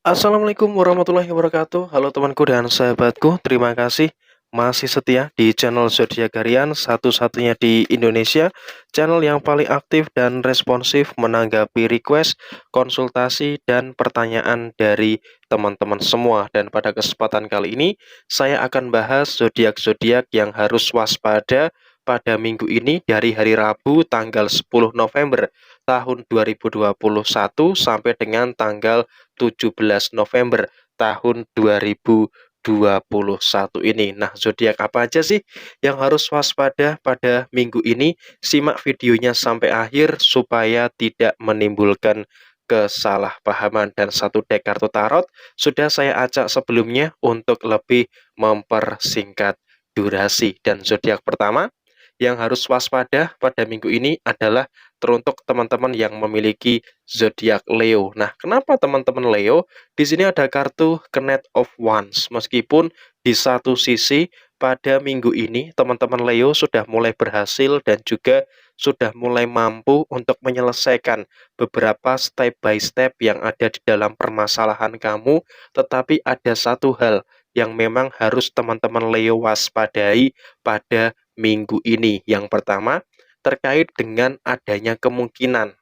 Assalamualaikum warahmatullahi wabarakatuh. Halo temanku dan sahabatku, terima kasih masih setia di channel Zodiak Harian, satu-satunya di Indonesia, channel yang paling aktif dan responsif menanggapi request, konsultasi, dan pertanyaan dari teman-teman semua. Dan pada kesempatan kali ini, saya akan bahas zodiak-zodiak yang harus waspada pada minggu ini dari hari Rabu tanggal 10 November tahun 2021 sampai dengan tanggal 17 November tahun 2021 ini. Nah, zodiak apa aja sih yang harus waspada pada minggu ini? Simak videonya sampai akhir supaya tidak menimbulkan kesalahpahaman. Dan satu dek kartu tarot sudah saya acak sebelumnya untuk lebih mempersingkat durasi. Dan zodiak pertama yang harus waspada pada minggu ini adalah teruntuk teman-teman yang memiliki zodiak Leo. Nah, kenapa teman-teman Leo? Di sini ada kartu Knight of Wands. Meskipun di satu sisi pada minggu ini teman-teman Leo sudah mulai berhasil dan juga sudah mulai mampu untuk menyelesaikan beberapa step by step yang ada di dalam permasalahan kamu, tetapi ada satu hal yang memang harus teman-teman Leo waspadai pada minggu ini. Yang pertama, terkait dengan adanya kemungkinan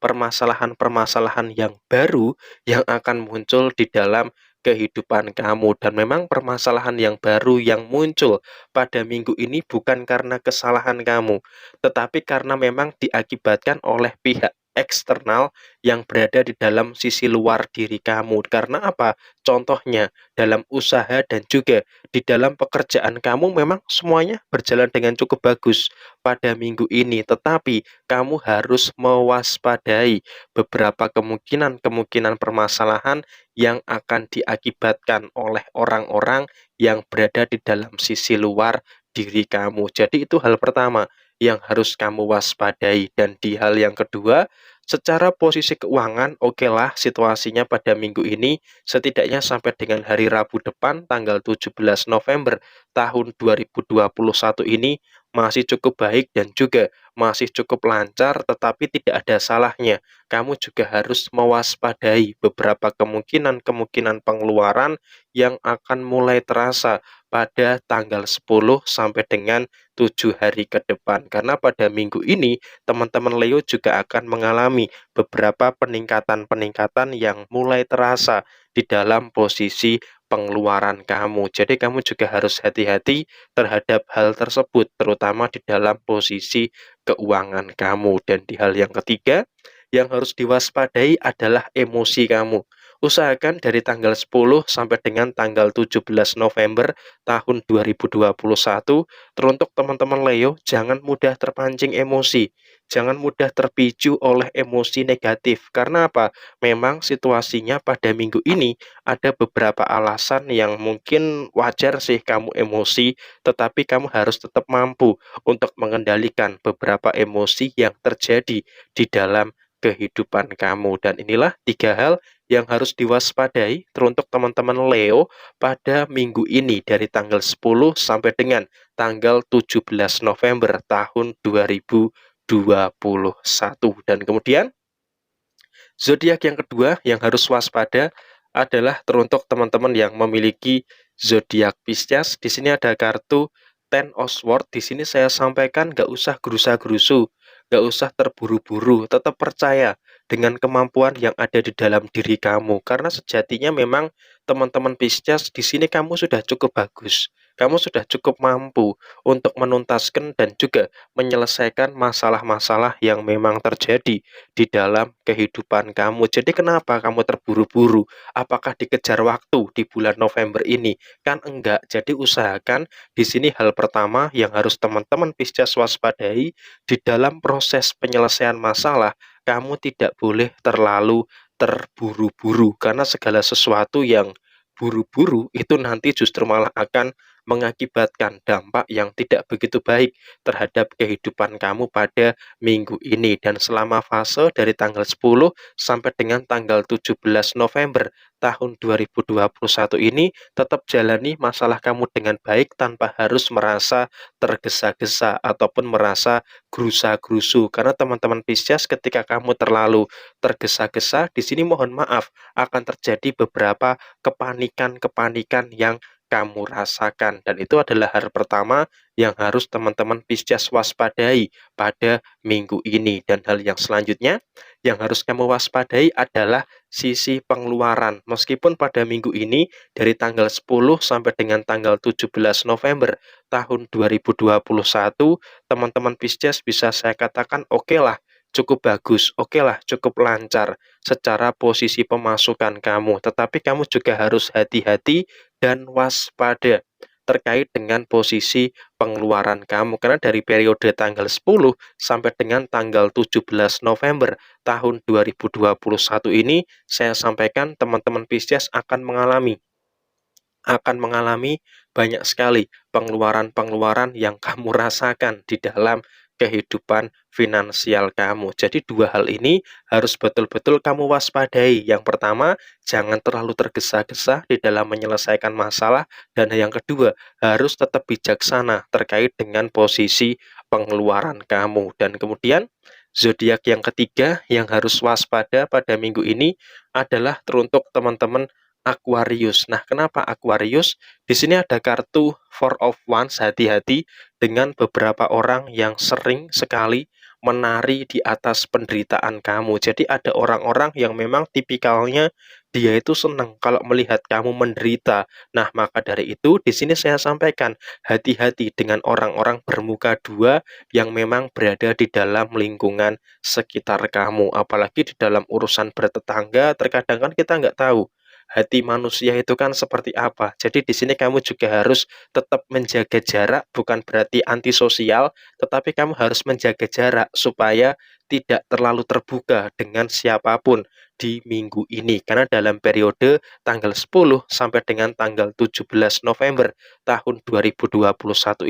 permasalahan-permasalahan yang baru yang akan muncul di dalam kehidupan kamu. Dan memang permasalahan yang baru yang muncul pada minggu ini bukan karena kesalahan kamu, tetapi karena memang diakibatkan oleh pihak eksternal yang berada di dalam sisi luar diri kamu. Karena apa? Contohnya dalam usaha dan juga di dalam pekerjaan kamu memang semuanya berjalan dengan cukup bagus pada minggu ini, tetapi kamu harus mewaspadai beberapa kemungkinan-kemungkinan permasalahan yang akan diakibatkan oleh orang-orang yang berada di dalam sisi luar diri kamu. Jadi itu hal pertama yang harus kamu waspadai. Dan di hal yang kedua, secara posisi keuangan, oke lah situasinya pada minggu ini setidaknya sampai dengan hari Rabu depan tanggal 17 November tahun 2021 ini masih cukup baik dan juga masih cukup lancar, tetapi tidak ada salahnya kamu juga harus mewaspadai beberapa kemungkinan-kemungkinan pengeluaran yang akan mulai terasa pada tanggal 10 sampai dengan 7 hari ke depan. Karena pada minggu ini teman-teman Leo juga akan mengalami beberapa peningkatan-peningkatan yang mulai terasa di dalam posisi pengeluaran kamu. Jadi kamu juga harus hati-hati terhadap hal tersebut, terutama di dalam posisi keuangan kamu. Dan di hal yang ketiga, yang harus diwaspadai adalah emosi kamu. Usahakan dari tanggal 10 sampai dengan tanggal 17 November tahun 2021, teruntuk teman-teman Leo, jangan mudah terpancing emosi. Jangan mudah terpicu oleh emosi negatif. Karena apa? Memang situasinya pada minggu ini ada beberapa alasan yang mungkin wajar sih kamu emosi, tetapi kamu harus tetap mampu untuk mengendalikan beberapa emosi yang terjadi di dalam kehidupan kamu. Dan inilah tiga hal yang harus diwaspadai teruntuk teman-teman Leo pada minggu ini dari tanggal 10 sampai dengan tanggal 17 November tahun 2021. Dan kemudian zodiak yang kedua yang harus waspada adalah teruntuk teman-teman yang memiliki zodiak Pisces. Di sini ada kartu Ten of Swords. Di sini saya sampaikan nggak usah gerusa-gerusu, nggak usah terburu-buru, tetap percaya dengan kemampuan yang ada di dalam diri kamu. Karena sejatinya memang teman-teman Pisces di sini kamu sudah cukup bagus. Kamu sudah cukup mampu untuk menuntaskan dan juga menyelesaikan masalah-masalah yang memang terjadi di dalam kehidupan kamu. Jadi kenapa kamu terburu-buru? Apakah dikejar waktu di bulan November ini? Kan enggak. Jadi usahakan di sini hal pertama yang harus teman-teman Pisces waspadai di dalam proses penyelesaian masalah, kamu tidak boleh terlalu terburu-buru karena segala sesuatu yang buru-buru itu nanti justru malah akan mengakibatkan dampak yang tidak begitu baik terhadap kehidupan kamu pada minggu ini. Dan selama fase dari tanggal 10 sampai dengan tanggal 17 November tahun 2021 ini, tetap jalani masalah kamu dengan baik tanpa harus merasa tergesa-gesa ataupun merasa gerusa-gerusu. Karena teman-teman Pisces, ketika kamu terlalu tergesa-gesa, di sini mohon maaf akan terjadi beberapa kepanikan-kepanikan yang kamu rasakan, dan itu adalah hal pertama yang harus teman-teman Pisces waspadai pada minggu ini. Dan hal yang selanjutnya yang harus kamu waspadai adalah sisi pengeluaran. Meskipun pada minggu ini dari tanggal 10 sampai dengan tanggal 17 November tahun 2021, teman-teman Pisces bisa saya katakan oke lah, cukup bagus, oke lah, cukup lancar secara posisi pemasukan kamu. Tetapi kamu juga harus hati-hati dan waspada terkait dengan posisi pengeluaran kamu. Karena dari periode tanggal 10 sampai dengan tanggal 17 November tahun 2021 ini, saya sampaikan teman-teman Pisces akan mengalami banyak sekali pengeluaran-pengeluaran yang kamu rasakan di dalam kehidupan finansial kamu. Jadi dua hal ini harus betul-betul kamu waspadai. Yang pertama, jangan terlalu tergesa-gesa di dalam menyelesaikan masalah, dan yang kedua, harus tetap bijaksana terkait dengan posisi pengeluaran kamu. Dan kemudian zodiak yang ketiga yang harus waspada pada minggu ini adalah teruntuk teman-teman Aquarius. Nah, kenapa Aquarius? Di sini ada kartu Four of Wands, hati-hati dengan beberapa orang yang sering sekali menari di atas penderitaan kamu. Jadi ada orang-orang yang memang tipikalnya dia itu senang kalau melihat kamu menderita. Nah, maka dari itu di sini saya sampaikan hati-hati dengan orang-orang bermuka dua yang memang berada di dalam lingkungan sekitar kamu. Apalagi di dalam urusan bertetangga, terkadang kan kita nggak tahu hati manusia itu kan seperti apa. Jadi di sini kamu juga harus tetap menjaga jarak, bukan berarti antisosial, tetapi kamu harus menjaga jarak supaya tidak terlalu terbuka dengan siapapun di minggu ini. Karena dalam periode tanggal 10 sampai dengan tanggal 17 November tahun 2021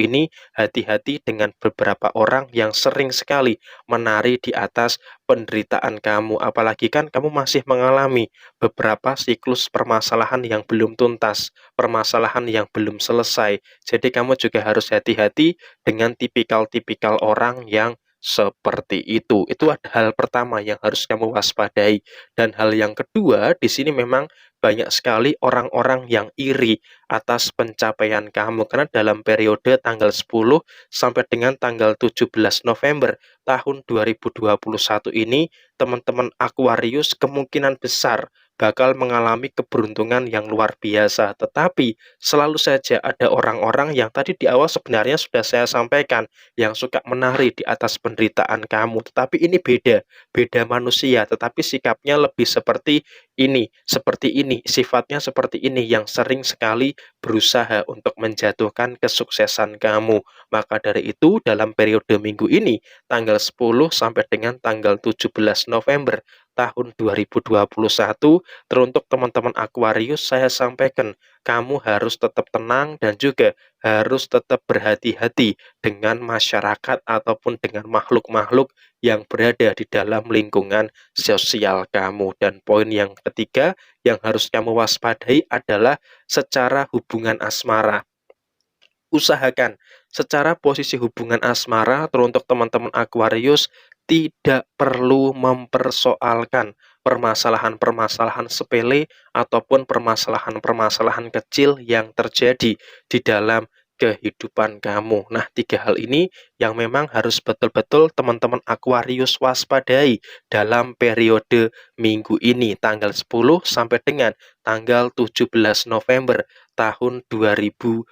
ini, hati-hati dengan beberapa orang yang sering sekali menari di atas penderitaan kamu. Apalagi kan kamu masih mengalami beberapa siklus permasalahan yang belum tuntas, permasalahan yang belum selesai. Jadi kamu juga harus hati-hati dengan tipikal-tipikal orang yang seperti itu. Itu ada hal pertama yang harus kamu waspadai. Dan hal yang kedua, di sini memang banyak sekali orang-orang yang iri atas pencapaian kamu. Karena dalam periode tanggal 10 sampai dengan tanggal 17 November tahun 2021 ini, teman-teman Aquarius kemungkinan besar bakal mengalami keberuntungan yang luar biasa. Tetapi selalu saja ada orang-orang yang tadi di awal sebenarnya sudah saya sampaikan, yang suka menari di atas penderitaan kamu. Tetapi ini beda manusia, tetapi sikapnya lebih seperti ini, sifatnya seperti ini, yang sering sekali berusaha untuk menjatuhkan kesuksesan kamu. Maka dari itu, dalam periode minggu ini, tanggal 10 sampai dengan tanggal 17 November tahun 2021, teruntuk teman-teman Aquarius, saya sampaikan, kamu harus tetap tenang dan juga harus tetap berhati-hati dengan masyarakat ataupun dengan makhluk-makhluk yang berada di dalam lingkungan sosial kamu. Dan poin yang ketiga yang harus kamu waspadai adalah secara hubungan asmara. Usahakan secara posisi hubungan asmara teruntuk teman-teman Aquarius tidak perlu mempersoalkan permasalahan-permasalahan sepele ataupun permasalahan-permasalahan kecil yang terjadi di dalam kehidupan kamu. Nah, tiga hal ini yang memang harus betul-betul teman-teman Aquarius waspadai dalam periode minggu ini, tanggal 10 sampai dengan tanggal 17 November tahun 2021.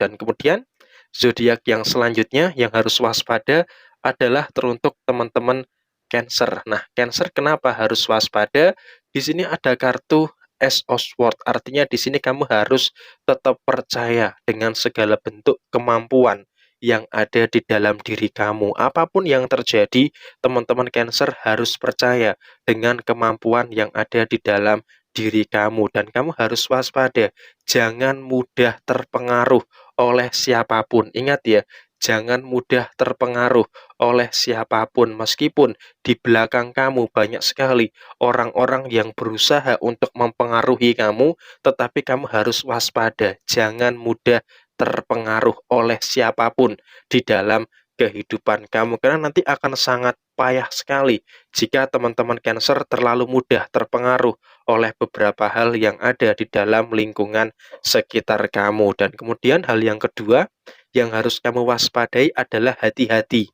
Dan kemudian zodiak yang selanjutnya yang harus waspada adalah teruntuk teman-teman Cancer. Nah, Cancer kenapa harus waspada? Di sini ada kartu Ace of Swords. Artinya di sini kamu harus tetap percaya dengan segala bentuk kemampuan yang ada di dalam diri kamu. Apapun yang terjadi, teman-teman Cancer harus percaya dengan kemampuan yang ada di dalam diri kamu dan kamu harus waspada. Jangan mudah terpengaruh oleh siapapun. Ingat ya, jangan mudah terpengaruh oleh siapapun meskipun di belakang kamu banyak sekali orang-orang yang berusaha untuk mempengaruhi kamu, tetapi kamu harus waspada. Jangan mudah terpengaruh oleh siapapun di dalam kehidupan kamu karena nanti akan sangat payah sekali jika teman-teman Cancer terlalu mudah terpengaruh oleh beberapa hal yang ada di dalam lingkungan sekitar kamu. Dan kemudian hal yang kedua yang harus kamu waspadai adalah hati-hati.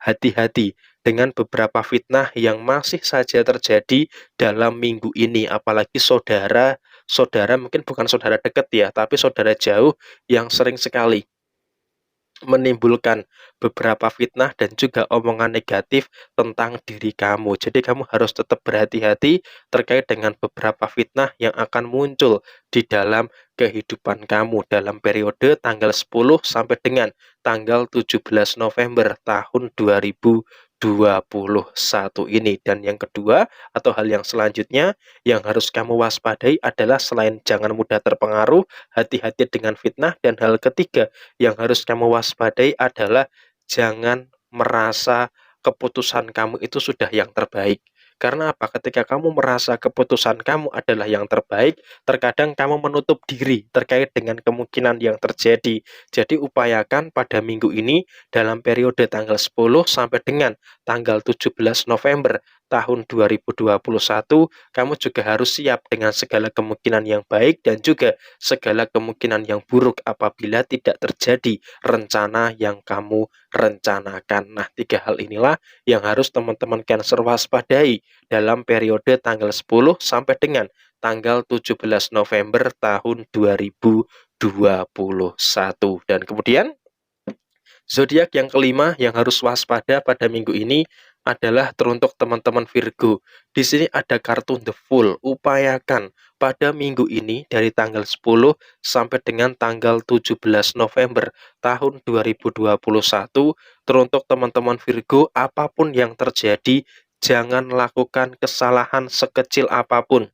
Hati-hati dengan beberapa fitnah yang masih saja terjadi dalam minggu ini, apalagi saudara mungkin bukan saudara dekat ya, tapi saudara jauh yang sering sekali menimbulkan beberapa fitnah dan juga omongan negatif tentang diri kamu. Jadi kamu harus tetap berhati-hati terkait dengan beberapa fitnah yang akan muncul di dalam kehidupan kamu dalam periode tanggal 10 sampai dengan tanggal 17 November tahun 2021 ini. Dan yang kedua atau hal yang selanjutnya yang harus kamu waspadai adalah selain jangan mudah terpengaruh, hati-hati dengan fitnah, dan hal ketiga yang harus kamu waspadai adalah jangan merasa keputusan kamu itu sudah yang terbaik. Karena apa? Ketika kamu merasa keputusan kamu adalah yang terbaik, terkadang kamu menutup diri terkait dengan kemungkinan yang terjadi. Jadi upayakan pada minggu ini dalam periode tanggal 10 sampai dengan tanggal 17 November tahun 2021, kamu juga harus siap dengan segala kemungkinan yang baik dan juga segala kemungkinan yang buruk apabila tidak terjadi rencana yang kamu rencanakan. Nah, tiga hal inilah yang harus teman-teman Cancer waspadai dalam periode tanggal 10 sampai dengan tanggal 17 November tahun 2021. Dan kemudian zodiak yang kelima yang harus waspada pada minggu ini adalah teruntuk teman-teman Virgo. Di sini ada kartu The Fool. Upayakan pada minggu ini dari tanggal 10 sampai dengan tanggal 17 November tahun 2021, teruntuk teman-teman Virgo, apapun yang terjadi, jangan lakukan kesalahan sekecil apapun.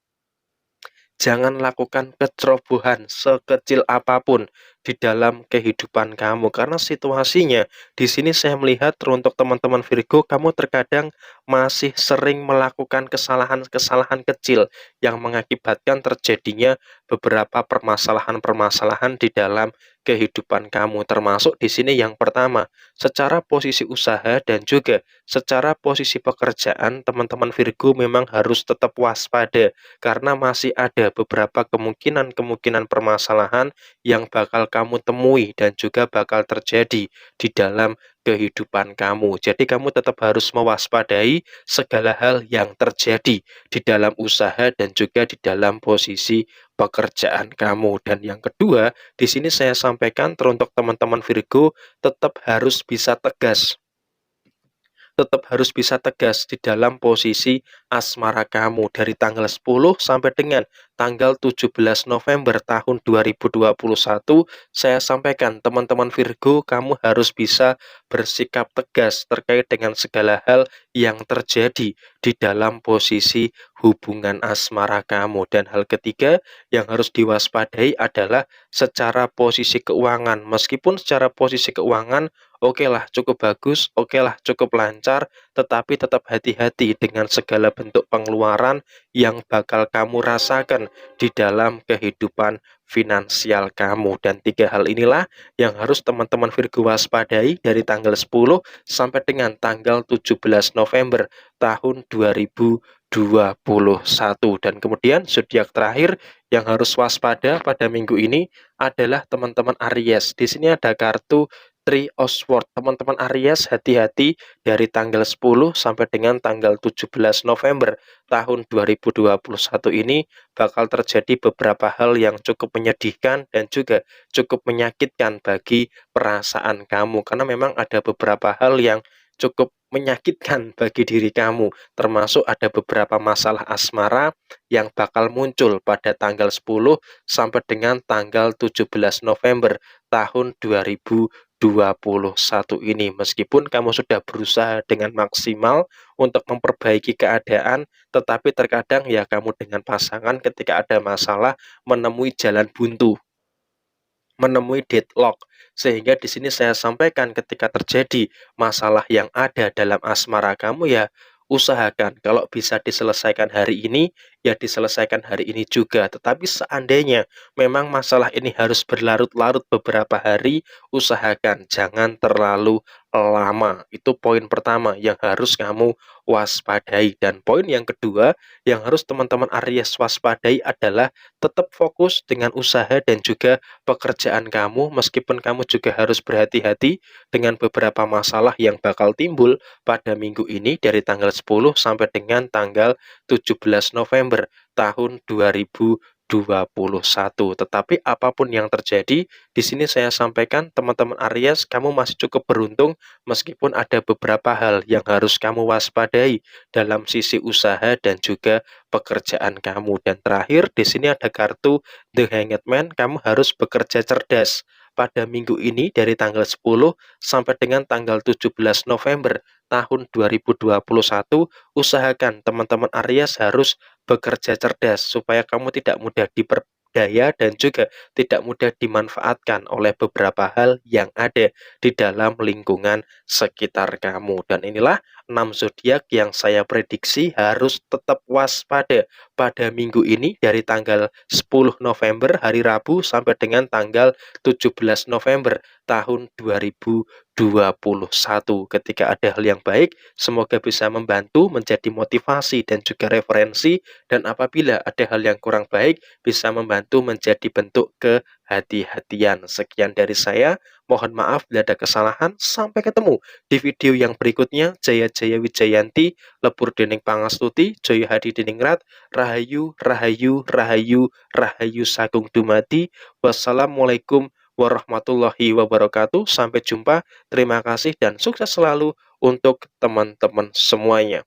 Jangan lakukan kecerobohan sekecil apapun di dalam kehidupan kamu karena situasinya di sini saya melihat untuk teman-teman Virgo, kamu terkadang masih sering melakukan kesalahan-kesalahan kecil yang mengakibatkan terjadinya beberapa permasalahan-permasalahan di dalam kehidupan kamu, termasuk di sini yang pertama, secara posisi usaha dan juga secara posisi pekerjaan, teman-teman Virgo memang harus tetap waspada karena masih ada beberapa kemungkinan-kemungkinan permasalahan yang bakal kamu temui dan juga bakal terjadi di dalam kehidupan kamu. Jadi kamu tetap harus mewaspadai segala hal yang terjadi di dalam usaha dan juga di dalam posisi pekerjaan kamu. Dan yang kedua, di sini saya sampaikan teruntuk teman-teman Virgo tetap harus bisa tegas, tetap harus bisa tegas di dalam posisi asmara kamu dari tanggal 10 sampai dengan tanggal 17 November tahun 2021. Saya sampaikan teman-teman Virgo, kamu harus bisa bersikap tegas terkait dengan segala hal yang terjadi di dalam posisi hubungan asmara kamu. Dan hal ketiga yang harus diwaspadai adalah secara posisi keuangan. Meskipun secara posisi keuangan oke lah cukup bagus, oke lah cukup lancar, tetapi tetap hati-hati dengan segala bentuk pengeluaran yang bakal kamu rasakan di dalam kehidupan finansial kamu. Dan tiga hal inilah yang harus teman-teman Virgo waspadai dari tanggal 10 sampai dengan tanggal 17 November tahun 2021. Dan kemudian zodiak terakhir yang harus waspada pada minggu ini adalah teman-teman Aries. Di sini ada kartu Three of Swords. Teman-teman Aries, hati-hati dari tanggal 10 sampai dengan tanggal 17 November tahun 2021 ini bakal terjadi beberapa hal yang cukup menyedihkan dan juga cukup menyakitkan bagi perasaan kamu karena memang ada beberapa hal yang cukup menyakitkan bagi diri kamu, termasuk ada beberapa masalah asmara yang bakal muncul pada tanggal 10 sampai dengan tanggal 17 November tahun 2021 ini. Meskipun kamu sudah berusaha dengan maksimal untuk memperbaiki keadaan, tetapi terkadang ya kamu dengan pasangan ketika ada masalah menemui jalan buntu, menemui deadlock. Sehingga di sini saya sampaikan ketika terjadi masalah yang ada dalam asmara kamu ya usahakan kalau bisa diselesaikan hari ini ya diselesaikan hari ini juga. Tetapi seandainya memang masalah ini harus berlarut-larut beberapa hari, usahakan jangan terlalu lama. Itu poin pertama yang harus kamu waspadai. Dan poin yang kedua yang harus teman-teman Aries waspadai adalah tetap fokus dengan usaha dan juga pekerjaan kamu, meskipun kamu juga harus berhati-hati dengan beberapa masalah yang bakal timbul pada minggu ini dari tanggal 10 sampai dengan tanggal 17 November tahun 2021. Tetapi apapun yang terjadi, di sini saya sampaikan teman-teman Aries, kamu masih cukup beruntung meskipun ada beberapa hal yang harus kamu waspadai dalam sisi usaha dan juga pekerjaan kamu. Dan terakhir, di sini ada kartu The Hanged Man, kamu harus bekerja cerdas. Pada minggu ini dari tanggal 10 sampai dengan tanggal 17 November tahun 2021, usahakan teman-teman Aries harus bekerja cerdas supaya kamu tidak mudah diperdaya dan juga tidak mudah dimanfaatkan oleh beberapa hal yang ada di dalam lingkungan sekitar kamu. Dan inilah 6 zodiak yang saya prediksi harus tetap waspada pada minggu ini dari tanggal 10 November hari Rabu sampai dengan tanggal 17 November tahun 2021. Ketika ada hal yang baik, semoga bisa membantu menjadi motivasi dan juga referensi, dan apabila ada hal yang kurang baik, bisa membantu menjadi bentuk kehati-hatian. Sekian dari saya, mohon maaf bila ada kesalahan. Sampai ketemu di video yang berikutnya. Jaya Jaya Wijayanti, Lebur Dening Pangastuti, Joyo Hadi Diningrat, Rahayu, Rahayu, Rahayu, Rahayu Sagung Dumadi. Wassalamualaikum warahmatullahi wabarakatuh. Sampai jumpa. Terima kasih dan sukses selalu untuk teman-teman semuanya.